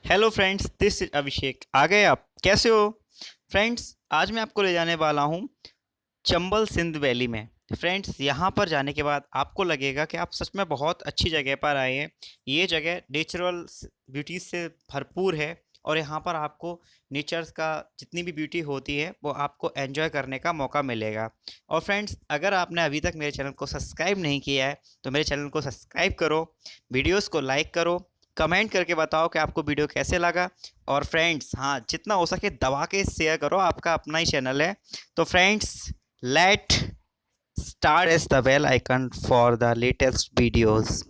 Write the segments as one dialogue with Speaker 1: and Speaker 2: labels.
Speaker 1: Hello friends, this is अभिषेक। आ गए आप? कैसे हो फ्रेंड्स? आज मैं आपको ले जाने वाला हूँ चंबल सिंध वैली में। फ्रेंड्स, यहाँ पर जाने के बाद आपको लगेगा कि आप सच में बहुत अच्छी जगह पर आए हैं। ये जगह नेचुरल ब्यूटीज से भरपूर है और यहाँ पर आपको नेचर्स का जितनी भी ब्यूटी होती है वो आपको एंजॉय करने का मौका मिलेगा। और फ्रेंड्स, अगर आपने अभी तक मेरे चैनल को सब्सक्राइब नहीं किया है तो मेरे चैनल को सब्सक्राइब करो, वीडियोस को लाइक करो, कमेंट करके बताओ कि आपको वीडियो कैसे लगा। और फ्रेंड्स, हाँ, जितना हो सके दबा के शेयर करो, आपका अपना ही चैनल है। तो friends, let start as the bell icon for the latest videos.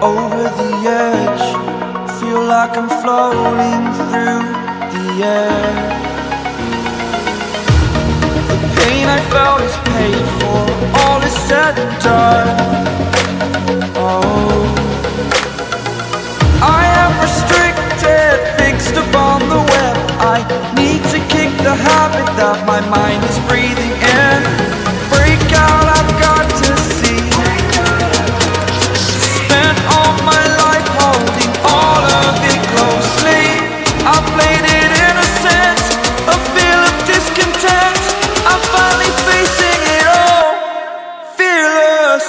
Speaker 2: Over the edge, feel like I'm floating through the air. The pain I felt is paid for, all is said and done. habit that my mind is breathing in. Break out, I've got to see. Spent all my life holding all of it closely. I played it innocent, a feel of discontent. I'm finally facing it all, fearless.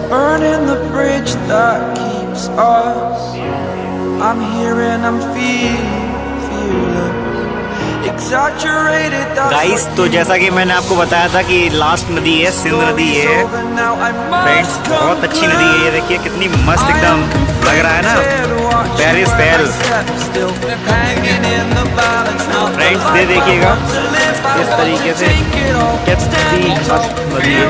Speaker 2: Burning the bridge that keeps us. I'm here and I'm feeling exaggerated.
Speaker 1: Guys, तो जैसा कि मैंने आपको बताया था कि last नदी है सिंध नदी है। फ्रेंड्स, बहुत अच्छी नदी है ये। देखिए कितनी मस्त एकदम लग रहा है ना, पेरिस फेल। फ्रेंड्स, ये देखिएगा इस तरीके से कितनी मस्त नदी है।